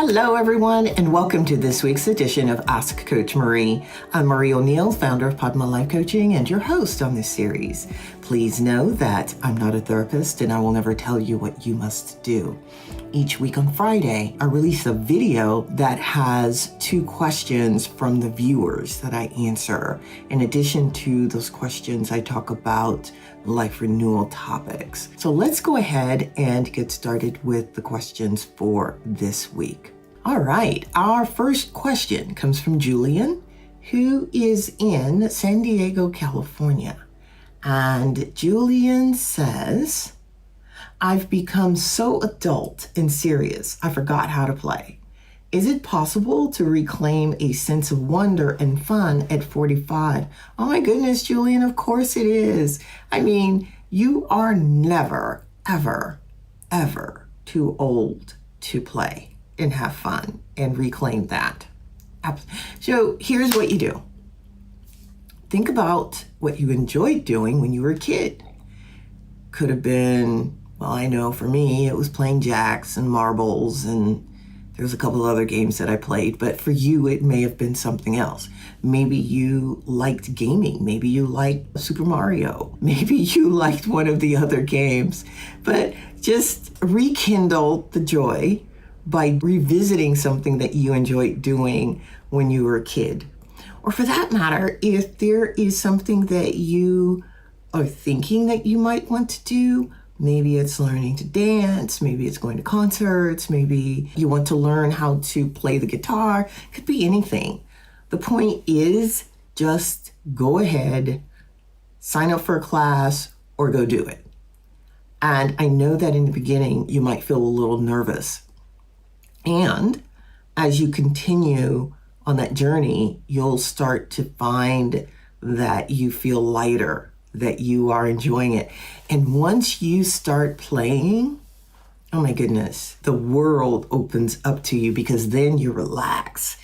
Hello, everyone, and welcome to this week's edition of Ask Coach Marie. I'm Marie O'Neill, founder of Padma Life Coaching and your host on this series. Please know that I'm not a therapist and I will never tell you what you must do. Each week on Friday, I release a video that has 2 questions from the viewers that I answer. In addition to those questions, I talk about life renewal topics. So let's go ahead and get started with the questions for this week. All right, our first question comes from Julian, who is in San Diego, California. And Julian says, I've become so adult and serious, I forgot how to play. Is it possible to reclaim a sense of wonder and fun at 45? Oh my goodness, Julian, of course it is. I mean, you are never, ever, ever too old to play and have fun and reclaim that. So here's what you do. Think about what you enjoyed doing when you were a kid. Could have been, well, I know for me, it was playing jacks and marbles, and there was a couple other games that I played, but for you, it may have been something else. Maybe you liked gaming. Maybe you liked Super Mario. Maybe you liked one of the other games, but just rekindle the joy by revisiting something that you enjoyed doing when you were a kid. Or for that matter, if there is something that you are thinking that you might want to do, maybe it's learning to dance, maybe it's going to concerts, maybe you want to learn how to play the guitar. It could be anything. The point is just go ahead, sign up for a class, or go do it. And I know that in the beginning, you might feel a little nervous. And as you continue on that journey, you'll start to find that you feel lighter, that you are enjoying it. And once you start playing, oh my goodness, the world opens up to you, because then you relax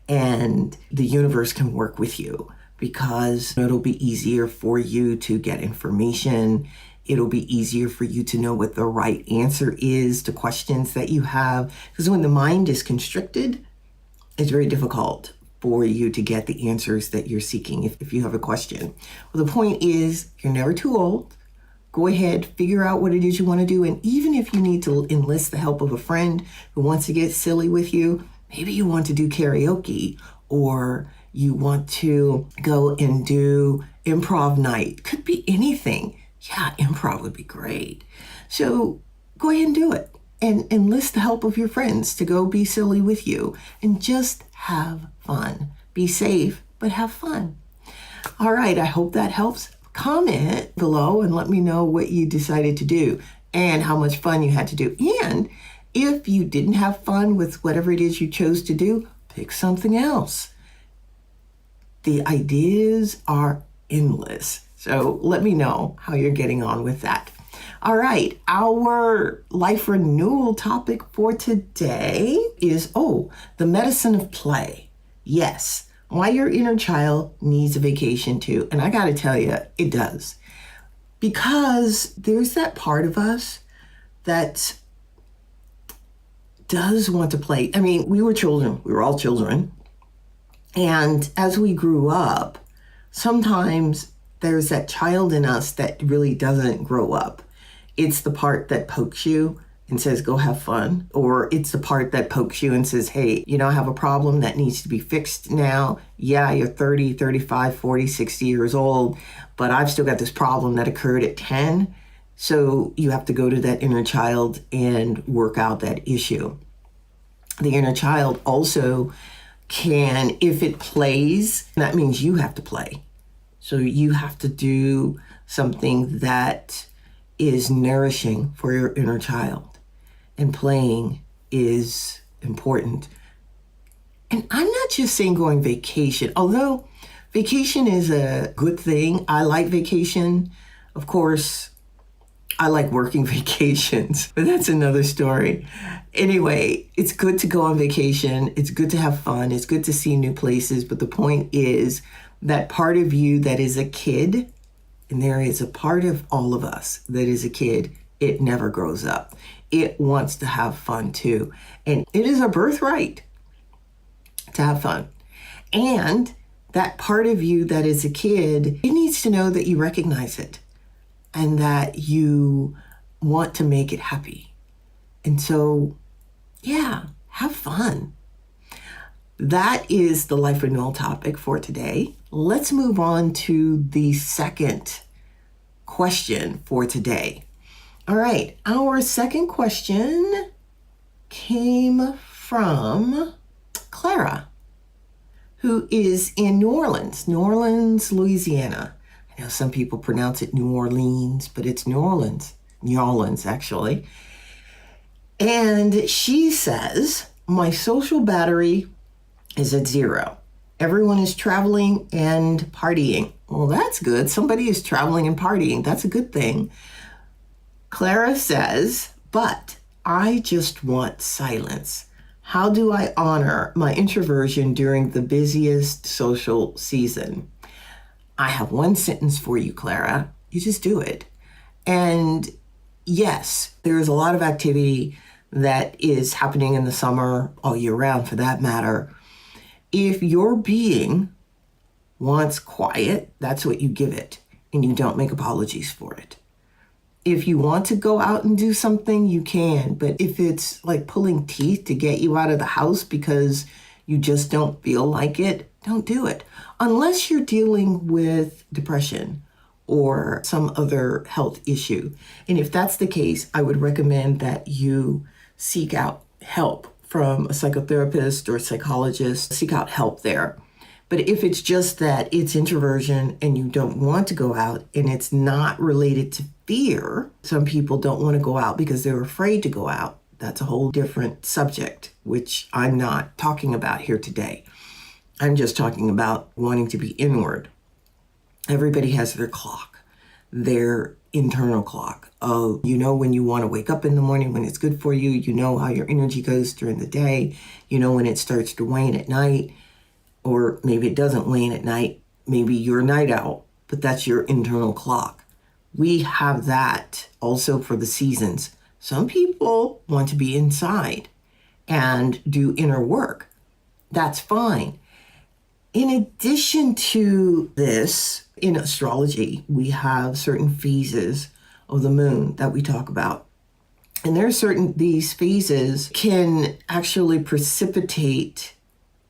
and the universe can work with you, because it'll be easier for you to get information. It'll be easier for you to know what the right answer is to questions that you have. Because when the mind is constricted, it's very difficult for you to get the answers that you're seeking if you have a question. Well, the point is, you're never too old. Go ahead, figure out what it is you want to do. And even if you need to enlist the help of a friend who wants to get silly with you, maybe you want to do karaoke, or you want to go and do improv night. Could be anything. Yeah, improv would be great. So go ahead and do it. And enlist the help of your friends to go be silly with you and just have fun. Be safe, but have fun. All right, I hope that helps. Comment below and let me know what you decided to do and how much fun you had to do. And if you didn't have fun with whatever it is you chose to do, pick something else. The ideas are endless. So let me know how you're getting on with that. All right, our life renewal topic for today is, the medicine of play. Yes, why your inner child needs a vacation too. And I got to tell you, it does. Because there's that part of us that does want to play. I mean, we were children. We were all children. And as we grew up, sometimes there's that child in us that really doesn't grow up. It's the part that pokes you and says, go have fun. Or it's the part that pokes you and says, hey, I have a problem that needs to be fixed now. Yeah, you're 30, 35, 40, 60 years old, but I've still got this problem that occurred at 10. So you have to go to that inner child and work out that issue. The inner child also can, if it plays, that means you have to play. So you have to do something that is nourishing for your inner child. And playing is important. And I'm not just saying going vacation, although vacation is a good thing. I like vacation. Of course, I like working vacations, but that's another story. Anyway, it's good to go on vacation. It's good to have fun. It's good to see new places. But the point is that part of you that is a kid, and there is a part of all of us that is a kid, it never grows up. It wants to have fun too. And it is a birthright to have fun. And that part of you that is a kid, it needs to know that you recognize it and that you want to make it happy. And so, yeah, have fun. That is the life renewal topic for today. Let's move on to the second question for today. All right, our second question came from Clara, who is in New Orleans, Louisiana. I know some people pronounce it New Orleans, but it's New Orleans actually. And she says, my social battery is at 0. Everyone is traveling and partying. Well, that's good. Somebody is traveling and partying. That's a good thing. Clara says, but I just want silence. How do I honor my introversion during the busiest social season? I have one sentence for you, Clara. You just do it. And yes, there's a lot of activity that is happening in the summer, all year round for that matter. If your being wants quiet, that's what you give it, and you don't make apologies for it. If you want to go out and do something, you can, but if it's like pulling teeth to get you out of the house because you just don't feel like it, don't do it. Unless you're dealing with depression or some other health issue. And if that's the case, I would recommend that you seek out help from a psychotherapist or psychologist. Seek out help there. But if it's just that it's introversion and you don't want to go out and it's not related to fear, some people don't want to go out because they're afraid to go out. That's a whole different subject, which I'm not talking about here today. I'm just talking about wanting to be inward. Everybody has their clock, their internal clock. Oh, you know when you want to wake up in the morning, when it's good for you. You know how your energy goes during the day. You know when it starts to wane at night. Or maybe it doesn't wane at night. Maybe you're a night owl, but that's your internal clock. We have that also for the seasons. Some people want to be inside and do inner work. That's fine. In addition to this, in astrology, we have certain phases of the moon that we talk about. And these phases can actually precipitate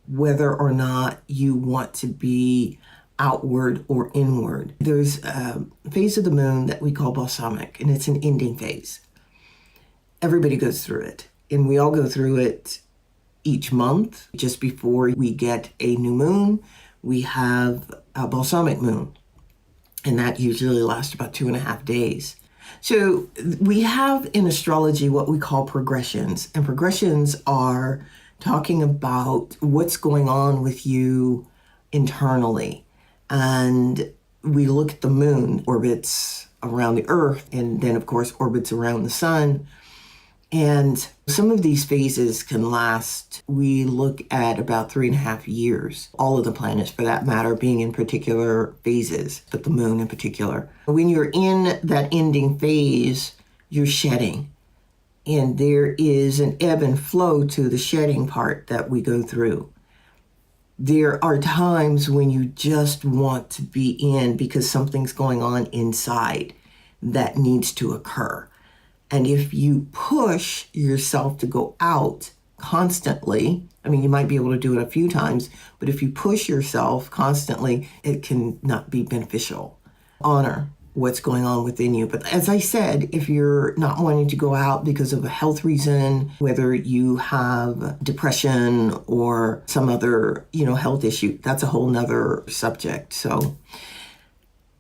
whether or not you want to be outward or inward. There's a phase of the moon that we call balsamic, and it's an ending phase. Everybody goes through it, and we all go through it each month. Just before we get a new moon, we have a balsamic moon, and that usually lasts about 2.5 days. So we have in astrology what we call progressions, and progressions are talking about what's going on with you internally. And we look at the moon, orbits around the earth, and then of course orbits around the sun. And some of these phases can last, we look at about 3.5 years. All of the planets, for that matter, being in particular phases, but the moon in particular. When you're in that ending phase, you're shedding. And there is an ebb and flow to the shedding part that we go through. There are times when you just want to be in because something's going on inside that needs to occur. And if you push yourself to go out constantly, I mean, you might be able to do it a few times, but if you push yourself constantly, it can not be beneficial. Honor what's going on within you. But as I said, if you're not wanting to go out because of a health reason, whether you have depression or some other, health issue, that's a whole nother subject. So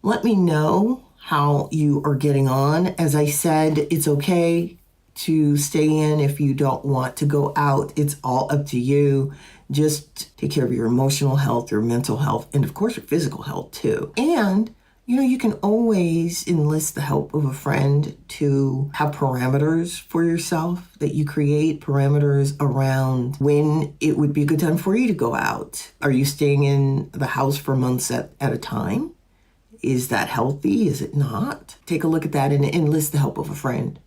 let me know how you are getting on. As I said, it's okay to stay in if you don't want to go out. It's all up to you. Just take care of your emotional health, your mental health, and of course your physical health too. And you can always enlist the help of a friend to have parameters for yourself that you create, parameters around when it would be a good time for you to go out. Are you staying in the house for months at a time? Is that healthy? Is it not? Take a look at that and enlist the help of a friend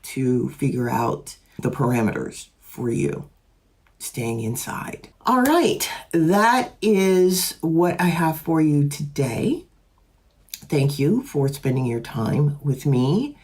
to figure out the parameters for you staying inside. All right, that is what I have for you today. Thank you for spending your time with me.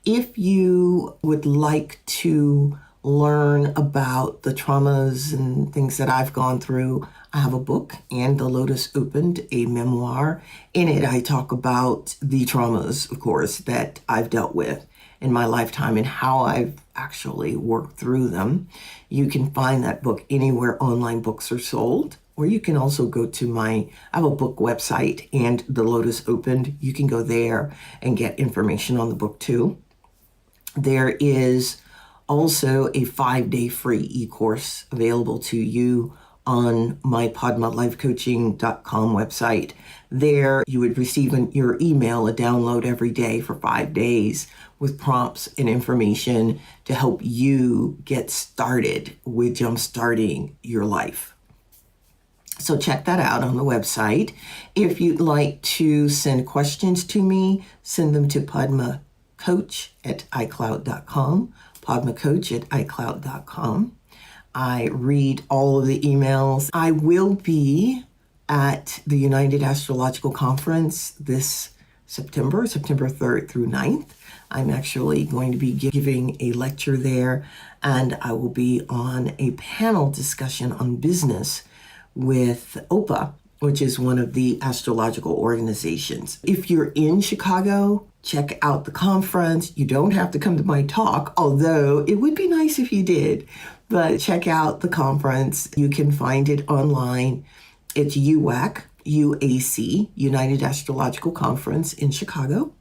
If you would like to learn about the traumas and things that I've gone through, I have a book, And the Lotus Opened, a memoir. In it, I talk about the traumas, of course, that I've dealt with in my lifetime and how I've actually worked through them. You can find that book anywhere online books are sold, or you can also go to I have a book website, And the Lotus Opened. You can go there and get information on the book too. There is also a 5-day free e-course available to you on my padmalifecoaching.com website. There you would receive in your email a download every day for 5 days with prompts and information to help you get started with jumpstarting your life. So check that out on the website. If you'd like to send questions to me, send them to padmacoach@icloud.com, padmacoach@icloud.com. I read all of the emails. I will be at the United Astrological Conference this September 3rd through 9th. I'm actually going to be giving a lecture there, and I will be on a panel discussion on business with OPA, which is one of the astrological organizations. If you're in Chicago, check out the conference. You don't have to come to my talk, although it would be nice if you did. But check out the conference. You can find it online. It's UAC, United Astrological Conference in Chicago.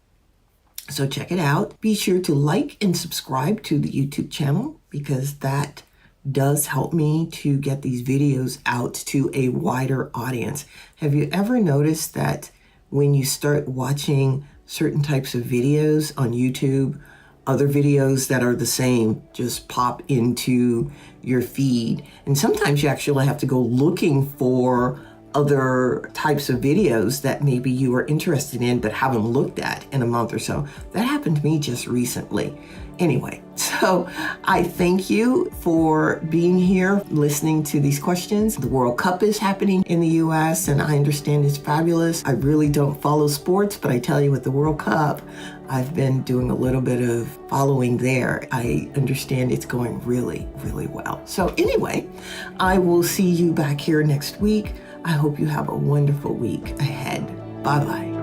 So check it out. Be sure to like and subscribe to the YouTube channel, because that does help me to get these videos out to a wider audience. Have you ever noticed that when you start watching certain types of videos on YouTube, other videos that are the same just pop into your feed? And sometimes you actually have to go looking for other types of videos that maybe you are interested in but haven't looked at in a month or so. That happened to me just recently. Anyway, so I thank you for being here, listening to these questions. The World Cup is happening in the US, and I understand it's fabulous. I really don't follow sports, but I tell you, with the World Cup, I've been doing a little bit of following there. I understand it's going really, really well. So anyway, I will see you back here next week. I hope you have a wonderful week ahead. Bye-bye.